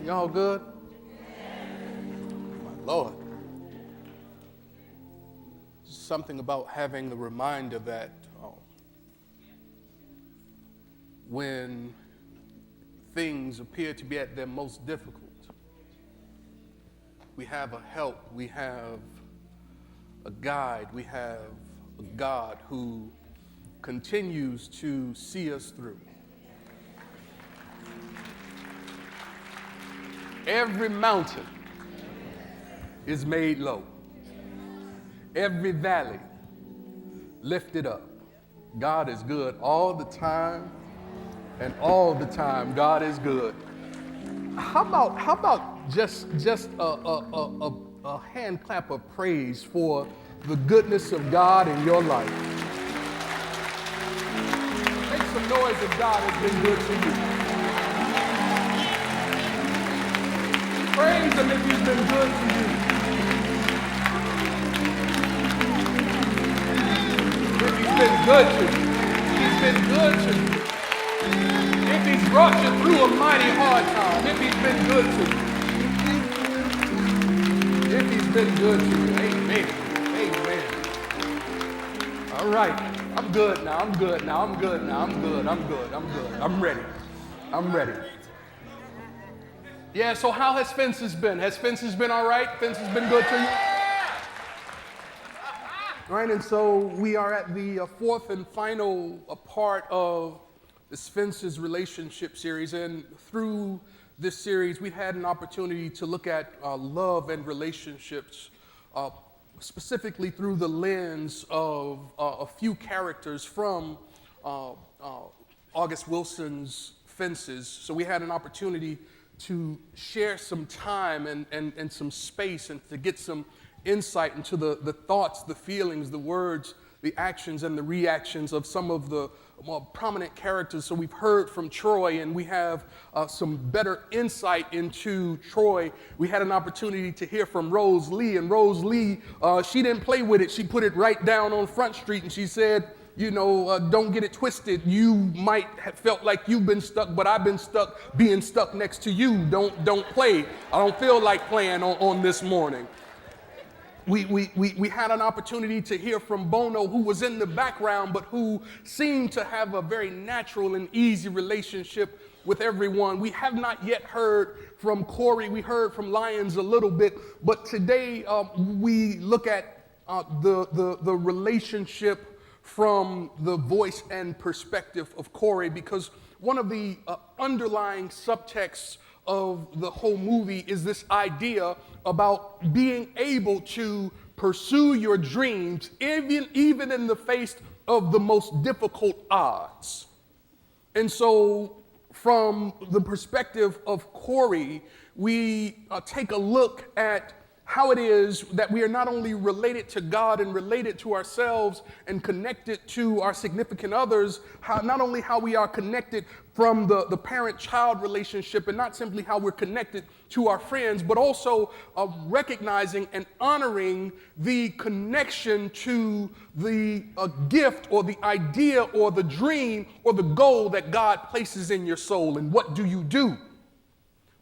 Y'all good? My Lord. Something about having the reminder that when things appear to be at their most difficult, we have a help, we have a guide, we have a God who continues to see us through. Every mountain is made low. Every valley lifted up. God is good all the time, and all the time God is good. How about just a hand clap of praise for the goodness of God in your life? Make some noise if God has been good to you. Praise Him if He's been good to you. If He's been good to you. He's been good to you. If He's brought you through a mighty hard time. If He's been good to you. If He's been good to you. Amen. Amen. All right. I'm good now. I'm good now. I'm good now. I'm good. I'm good. I'm good. I'm ready. I'm ready. Yeah, so how has Fences been? Has Fences been all right? Fences been good to you? All right, and so we are at the fourth and final part of this Fences relationship series. And through this series, we've had an opportunity to look at love and relationships, specifically through the lens of a few characters from August Wilson's Fences. So we had an opportunity to share some time and some space and to get some insight into the thoughts, the feelings, the words, the actions, and the reactions of some of the more prominent characters. So we've heard from Troy, and we have some better insight into Troy. We had an opportunity to hear from Rose Lee, and Rose Lee, she didn't play with it. She put it right down on Front Street, and she said, don't get it twisted. You might have felt like you've been stuck, but I've been stuck being stuck next to you. Don't play. I don't feel like playing on this morning. We had an opportunity to hear from Bono, who was in the background, but who seemed to have a very natural and easy relationship with everyone. We have not yet heard from Corey. We heard from Lyons a little bit, but today we look at the relationship from the voice and perspective of Corey, because one of the underlying subtexts of the whole movie is this idea about being able to pursue your dreams even in the face of the most difficult odds. And so from the perspective of Corey, we take a look at how it is that we are not only related to God and related to ourselves and connected to our significant others, not only how we are connected from the parent-child relationship, and not simply how we're connected to our friends, but also recognizing and honoring the connection to the gift or the idea or the dream or the goal that God places in your soul. And what do you do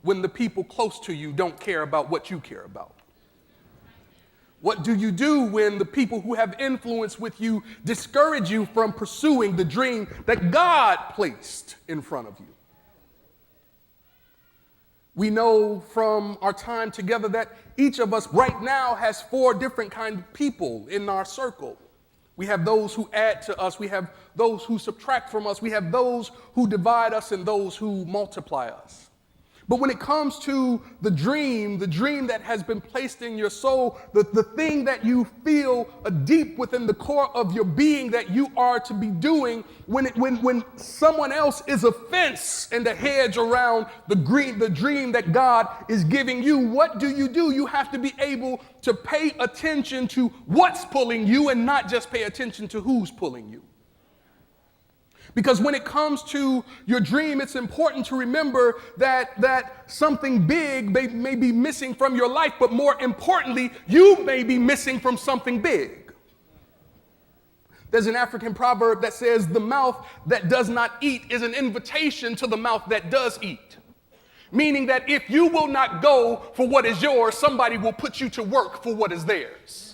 when the people close to you don't care about what you care about? What do you do when the people who have influence with you discourage you from pursuing the dream that God placed in front of you? We know from our time together that each of us right now has 4 different kinds of people in our circle. We have those who add to us. We have those who subtract from us. We have those who divide us and those who multiply us. But when it comes to the dream that has been placed in your soul, the thing that you feel deep within the core of your being that you are to be doing, when someone else is a fence and a hedge around the dream that God is giving you, what do? You have to be able to pay attention to what's pulling you and not just pay attention to who's pulling you. Because when it comes to your dream, it's important to remember that something big may be missing from your life, but more importantly, you may be missing from something big. There's an African proverb that says, the mouth that does not eat is an invitation to the mouth that does eat. Meaning that if you will not go for what is yours, somebody will put you to work for what is theirs.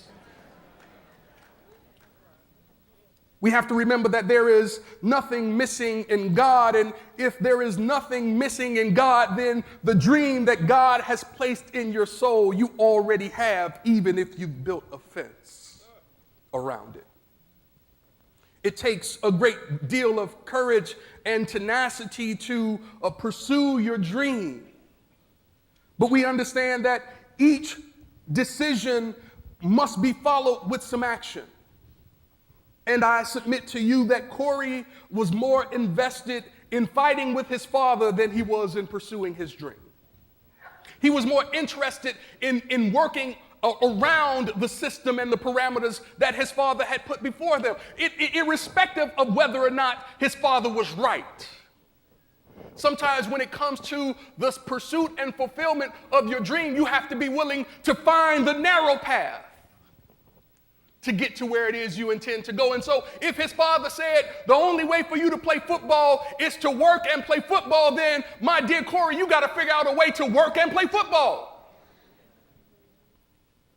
We have to remember that there is nothing missing in God, and if there is nothing missing in God, then the dream that God has placed in your soul, you already have, even if you've built a fence around it. It takes a great deal of courage and tenacity to pursue your dream. But we understand that each decision must be followed with some action. And I submit to you that Corey was more invested in fighting with his father than he was in pursuing his dream. He was more interested in working around the system and the parameters that his father had put before them, irrespective of whether or not his father was right. Sometimes when it comes to the pursuit and fulfillment of your dream, you have to be willing to find the narrow path to get to where it is you intend to go. And so if his father said the only way for you to play football is to work and play football, then my dear Corey, you got to figure out a way to work and play football,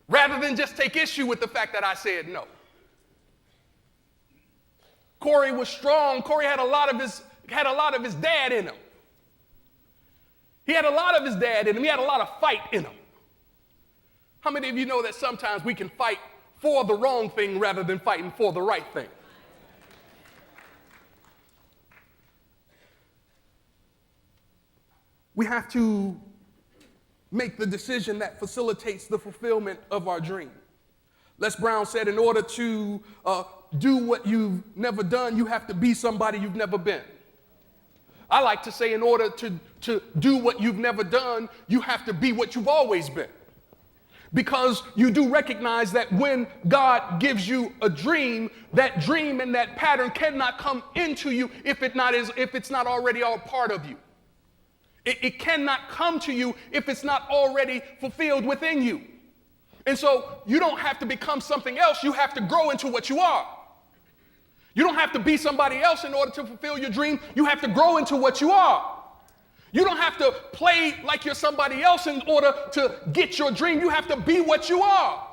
rather than just take issue with the fact that I said no. Corey was strong. Corey had a lot of his dad in him. He had a lot of his dad in him. He had a lot of fight in him. How many of you know that sometimes we can fight for the wrong thing rather than fighting for the right thing? We have to make the decision that facilitates the fulfillment of our dream. Les Brown said, in order to do what you've never done, you have to be somebody you've never been. I like to say, in order to do what you've never done, you have to be what you've always been. Because you do recognize that when God gives you a dream, that dream and that pattern cannot come into you if it's not already all part of you. It cannot come to you if it's not already fulfilled within you. And so you don't have to become something else. You have to grow into what you are. You don't have to be somebody else in order to fulfill your dream. You have to grow into what you are. You don't have to play like you're somebody else in order to get your dream. You have to be what you are.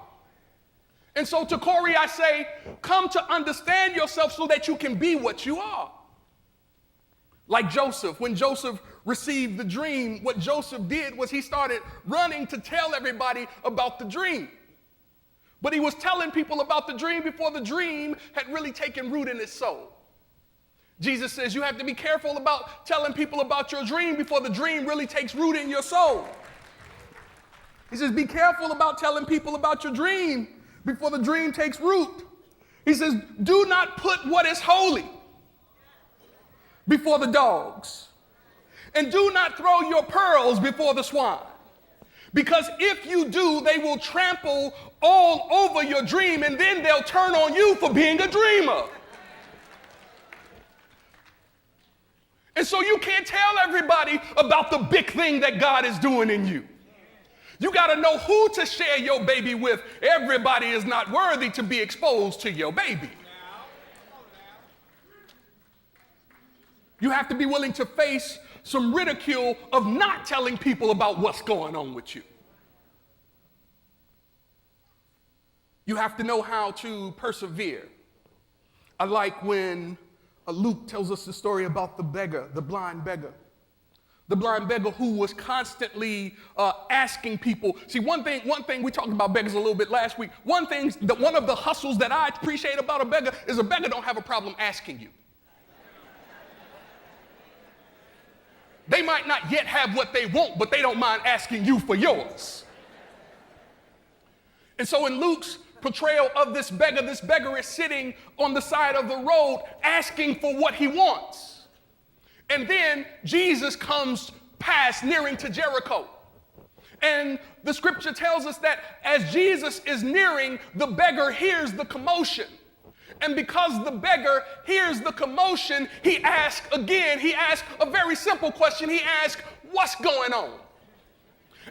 And so to Corey, I say, come to understand yourself so that you can be what you are. Like Joseph, when Joseph received the dream, what Joseph did was he started running to tell everybody about the dream. But he was telling people about the dream before the dream had really taken root in his soul. Jesus says you have to be careful about telling people about your dream before the dream really takes root in your soul. He says, be careful about telling people about your dream before the dream takes root. He says, do not put what is holy before the dogs. And do not throw your pearls before the swine. Because if you do, they will trample all over your dream, and then they'll turn on you for being a dreamer. And so you can't tell everybody about the big thing that God is doing in you. You got to know who to share your baby with. Everybody is not worthy to be exposed to your baby. You have to be willing to face some ridicule of not telling people about what's going on with you. You have to know how to persevere. I like when Luke tells us the story about the beggar, the blind beggar. The blind beggar who was constantly asking people. See, one thing we talked about beggars a little bit last week. One of the hustles that I appreciate about a beggar is a beggar don't have a problem asking you. They might not yet have what they want, but they don't mind asking you for yours. And so in Luke's portrayal of this beggar is sitting on the side of the road asking for what he wants. And then Jesus comes past, nearing to Jericho. And the scripture tells us that as Jesus is nearing, the beggar hears the commotion. And because the beggar hears the commotion, he asks a very simple question. He asks, what's going on?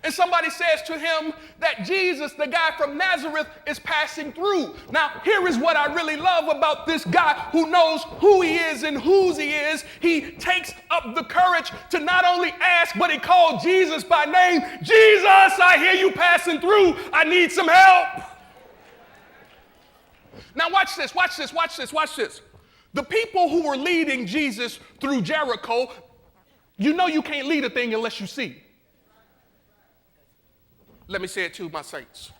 And somebody says to him that Jesus, the guy from Nazareth, is passing through. Now, here is what I really love about this guy who knows who he is and whose he is. He takes up the courage to not only ask, but he called Jesus by name. Jesus, I hear you passing through. I need some help. Now, watch this, watch this, watch this, watch this. The people who were leading Jesus through Jericho, you know you can't lead a thing unless you see. Let me say it to my saints.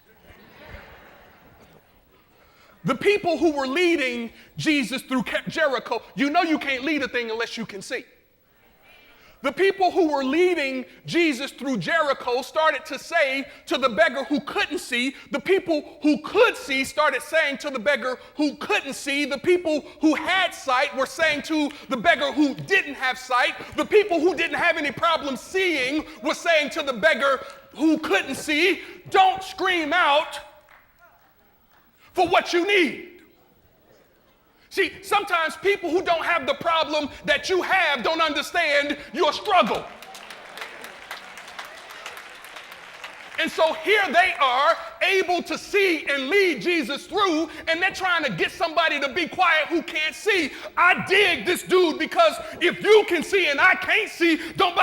The people who were leading Jesus through Jericho, you know you can't lead a thing unless you can see. The people who were leading Jesus through Jericho started to say to the beggar who couldn't see, the people who could see started saying to the beggar who couldn't see, the people who had sight were saying to the beggar who didn't have sight, the people who didn't have any problem seeing were saying to the beggar who couldn't see, don't scream out for what you need. See, sometimes people who don't have the problem that you have don't understand your struggle. And so here they are, able to see and lead Jesus through, and they're trying to get somebody to be quiet who can't see. I dig this dude because if you can see and I can't see, don't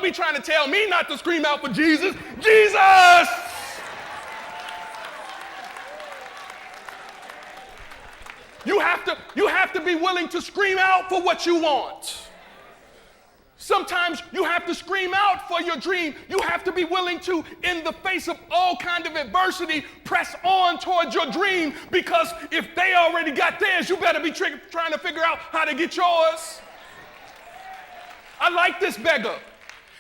be trying to tell me not to scream out for Jesus. Jesus! You have to be willing to scream out for what you want. Sometimes you have to scream out for your dream. You have to be willing to, in the face of all kind of adversity, press on towards your dream, because if they already got theirs, you better be trying to figure out how to get yours. I like this beggar.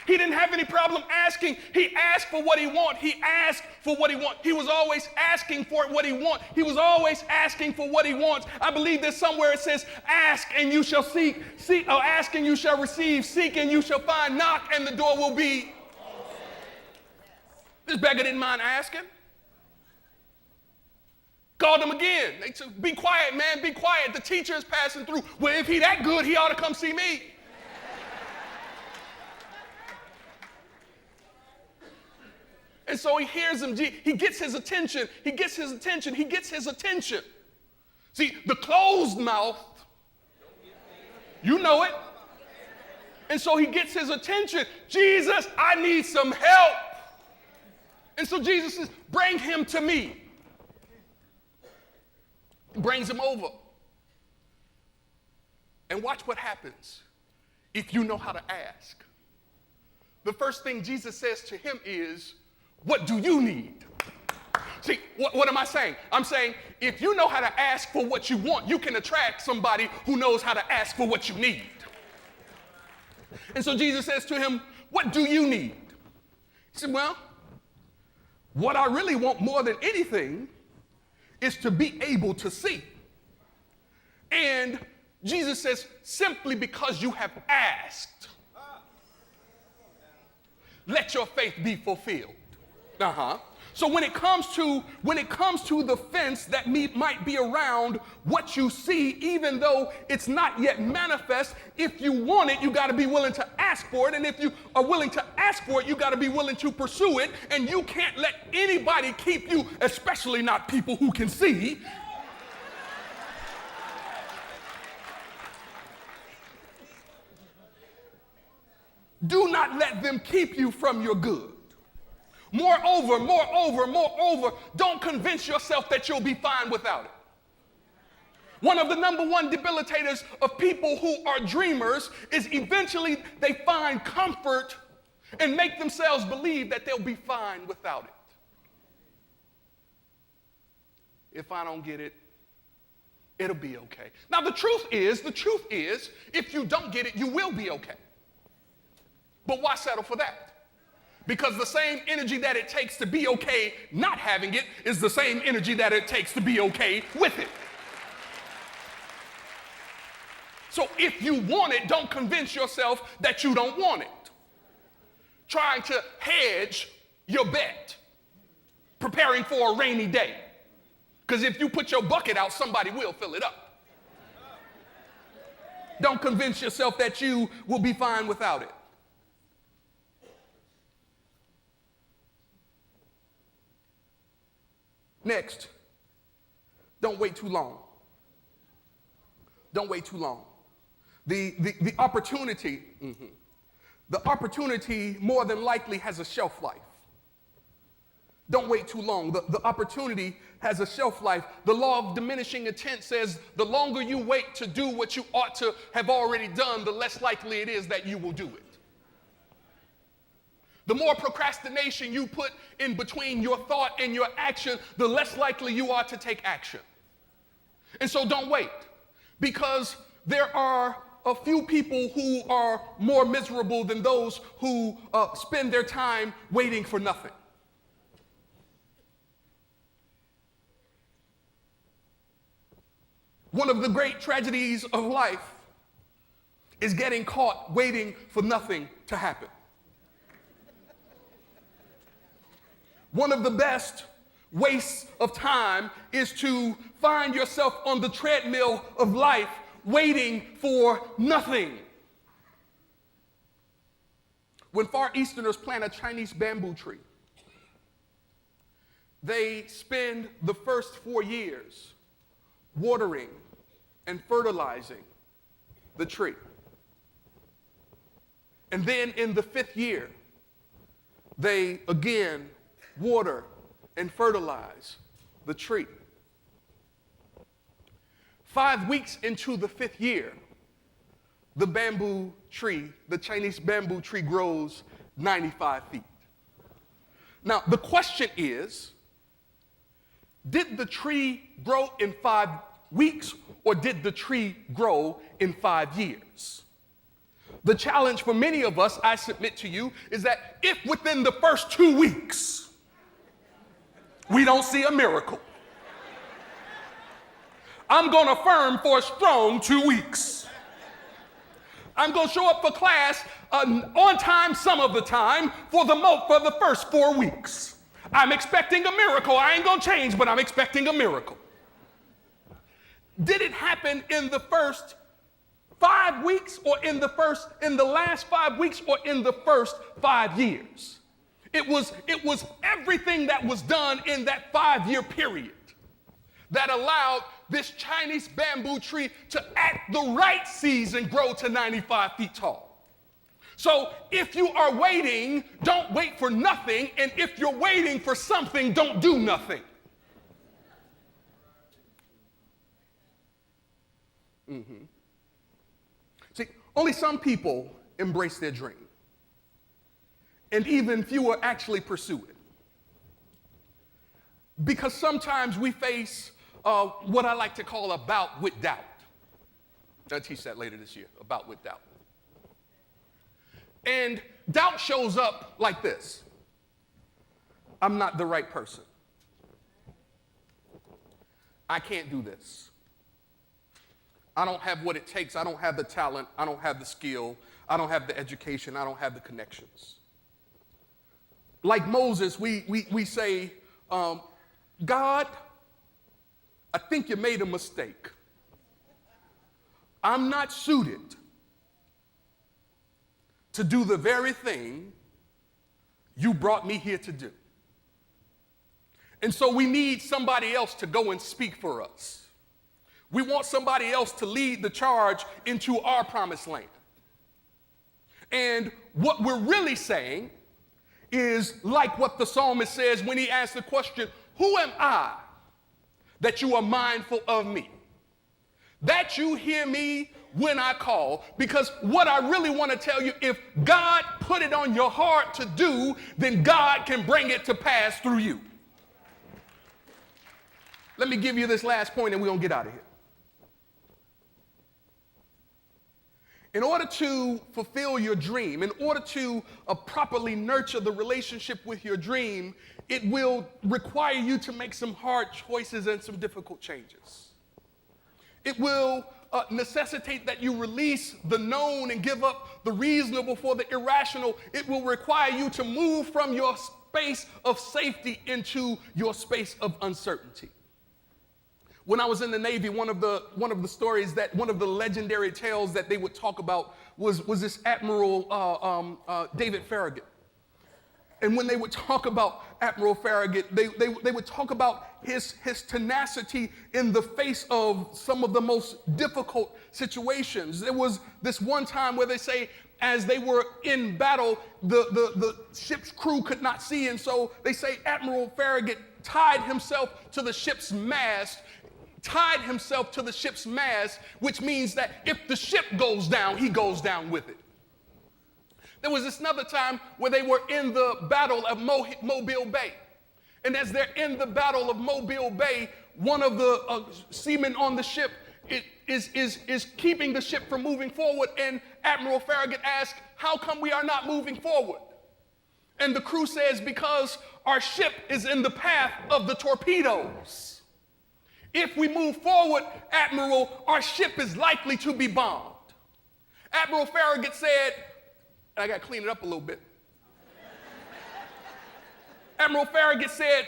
He didn't have any problem asking. He asked for what he wanted. He asked for what he wanted. He was always asking for what he wants. He was always asking for what he wants. I believe there's somewhere it says, ask and you shall seek, or ask and you shall receive, seek and you shall find, knock and the door will be. This beggar didn't mind asking. Called him again. They said, be quiet, man, be quiet. The teacher is passing through. Well, if he that good, he ought to come see me. And so he hears him, he gets his attention, he gets his attention, he gets his attention. See, the closed mouth, you know it. And so he gets his attention. Jesus, I need some help. And so Jesus says, bring him to me. He brings him over. And watch what happens if you know how to ask. The first thing Jesus says to him is, what do you need? See, what am I saying? I'm saying if you know how to ask for what you want, you can attract somebody who knows how to ask for what you need. And so Jesus says to him, what do you need? He said, well, what I really want more than anything is to be able to see. And Jesus says, simply because you have asked, let your faith be fulfilled. So when it comes to the fence that might be around what you see, even though it's not yet manifest, if you want it, you got to be willing to ask for it. And if you are willing to ask for it, you got to be willing to pursue it. And you can't let anybody keep you, especially not people who can see. Do not let them keep you from your good. Moreover, don't convince yourself that you'll be fine without it. One of the number one debilitators of people who are dreamers is eventually they find comfort and make themselves believe that they'll be fine without it. If I don't get it, it'll be okay. Now the truth is, if you don't get it, you will be okay. But why settle for that? Because the same energy that it takes to be okay not having it is the same energy that it takes to be okay with it. So if you want it, don't convince yourself that you don't want it. Trying to hedge your bet, preparing for a rainy day. Because if you put your bucket out, somebody will fill it up. Don't convince yourself that you will be fine without it. Next, don't wait too long. Don't wait too long. The opportunity, the opportunity more than likely has a shelf life. Don't wait too long. The opportunity has a shelf life. The law of diminishing intent says the longer you wait to do what you ought to have already done, the less likely it is that you will do it. The more procrastination you put in between your thought and your action, the less likely you are to take action. And so don't wait, because there are a few people who are more miserable than those who spend their time waiting for nothing. One of the great tragedies of life is getting caught waiting for nothing to happen. One of the best wastes of time is to find yourself on the treadmill of life waiting for nothing. When Far Easterners plant a Chinese bamboo tree, they spend the first 4 years watering and fertilizing the tree. And then in the 5th year, they again water and fertilize the tree. 5 weeks into the 5th year, the bamboo tree, the Chinese bamboo tree, grows 95 feet. Now, the question is, did the tree grow in 5 weeks, or did the tree grow in 5 years? The challenge for many of us, I submit to you, is that if within the first 2 weeks we don't see a miracle, I'm going to affirm for a strong 2 weeks. I'm going to show up for class on time some of the time for the first 4 weeks. I'm expecting a miracle. I ain't going to change, but I'm expecting a miracle. Did it happen in the first 5 weeks, or in the last 5 weeks, or in the first 5 years? It was everything that was done in that 5-year period that allowed this Chinese bamboo tree to, at the right season, grow to 95 feet tall. So if you are waiting, don't wait for nothing. And if you're waiting for something, don't do nothing. See, only some people embrace their dream, and even fewer actually pursue it. Because sometimes we face what I like to call a bout with doubt. I'll teach that later this year, a bout with doubt. And doubt shows up like this: I'm not the right person. I can't do this. I don't have what it takes. I don't have the talent. I don't have the skill. I don't have the education. I don't have the connections. Like Moses, we say, God, I think you made a mistake. I'm not suited to do the very thing you brought me here to do. And so we need somebody else to go and speak for us. We want somebody else to lead the charge into our promised land. And what we're really saying is like what the psalmist says when he asks the question, who am I that you are mindful of me? That you hear me when I call. Because what I really want to tell you, if God put it on your heart to do, then God can bring it to pass through you. Let me give you this last point and we're going to get out of here. In order to fulfill your dream, in order to properly nurture the relationship with your dream, it will require you to make some hard choices and some difficult changes. It will necessitate that you release the known and give up the reasonable for the irrational. It will require you to move from your space of safety into your space of uncertainty. When I was in the Navy, one of the stories that, one of the legendary tales that they would talk about was this Admiral David Farragut. And when they would talk about Admiral Farragut, they would talk about his tenacity in the face of some of the most difficult situations. There was this one time where they say, as they were in battle, the ship's crew could not see, and so they say Admiral Farragut tied himself to the ship's mast, which means that if the ship goes down, he goes down with it. There was this another time where they were in the battle of Mobile Bay. And as they're in the battle of Mobile Bay, one of the seamen on the ship is keeping the ship from moving forward. And Admiral Farragut asked, how come we are not moving forward? And the crew says, because our ship is in the path of the torpedoes. If we move forward, Admiral, our ship is likely to be bombed. Admiral Farragut said, and I got to clean it up a little bit. Admiral Farragut said,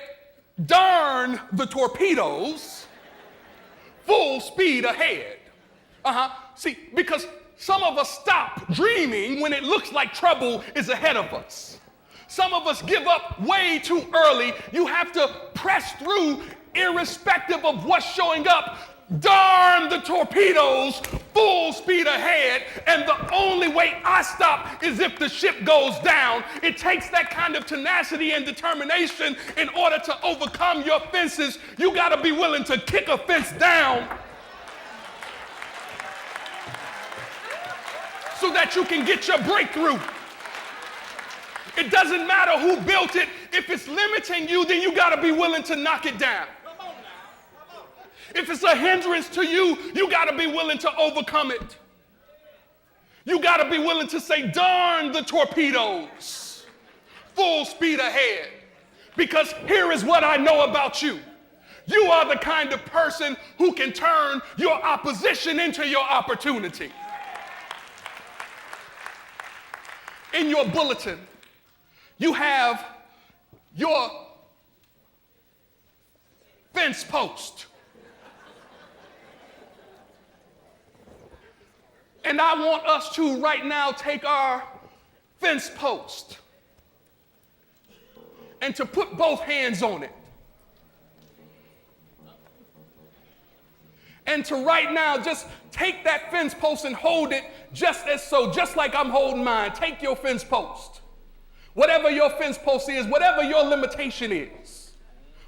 darn the torpedoes, full speed ahead. See, because some of us stop dreaming when it looks like trouble is ahead of us. Some of us give up way too early. You have to press through irrespective of what's showing up. Darn the torpedoes, full speed ahead, and the only way I stop is if the ship goes down. It takes that kind of tenacity and determination in order to overcome your fences. You got to be willing to kick a fence down so that you can get your breakthrough. It doesn't matter who built it. If it's limiting you, then you got to be willing to knock it down. If it's a hindrance to you, you got to be willing to overcome it. You got to be willing to say, darn the torpedoes, full speed ahead. Because here is what I know about you. You are the kind of person who can turn your opposition into your opportunity. In your bulletin, you have your fence post. And I want us to right now take our fence post and to put both hands on it. And to right now just take that fence post and hold it just like I'm holding mine. Take your fence post. Whatever your fence post is, whatever your limitation is,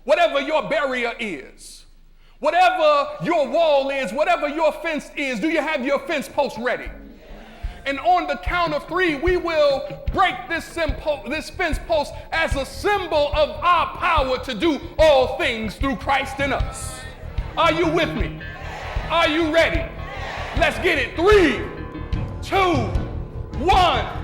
whatever your barrier is, whatever your wall is, whatever your fence is, do you have your fence post ready? And on the count of 3, we will break this fence post as a symbol of our power to do all things through Christ in us. Are you with me? Are you ready? Let's get it. 3, 2, 1.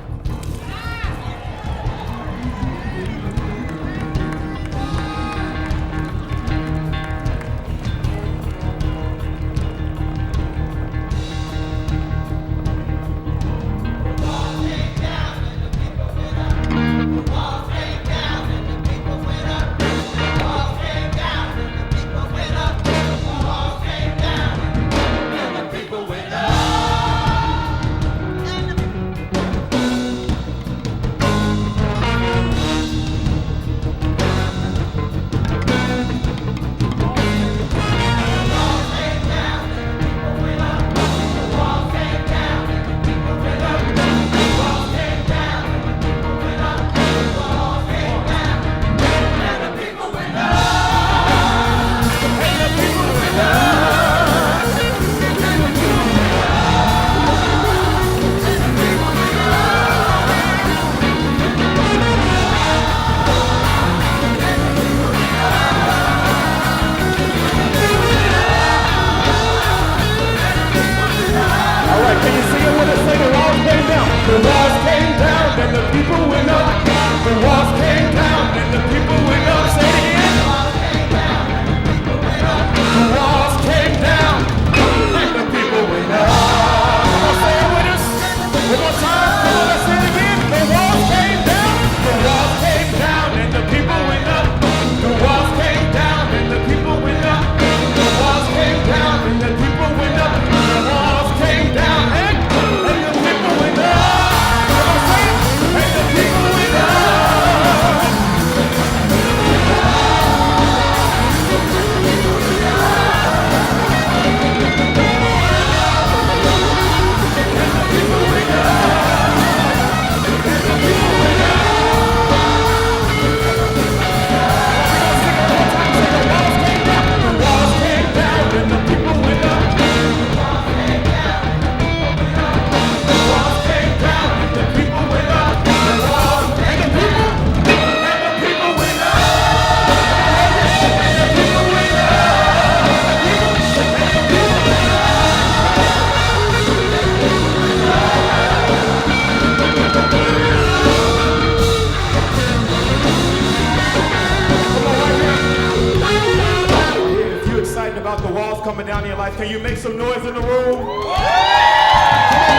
coming down in your life. Can you make some noise in the room? Come on,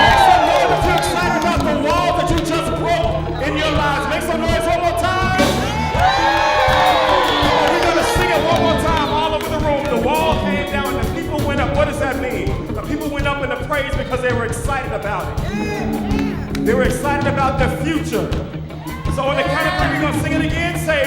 make some noise if you're excited about the wall that you just broke in your lives. Make some noise one more time. Come on, we're going to sing it one more time all over the room. The wall came down and the people went up. What does that mean? The people went up in the praise because they were excited about it. They were excited about the future. So on the count of three, we're going to sing it again. Say,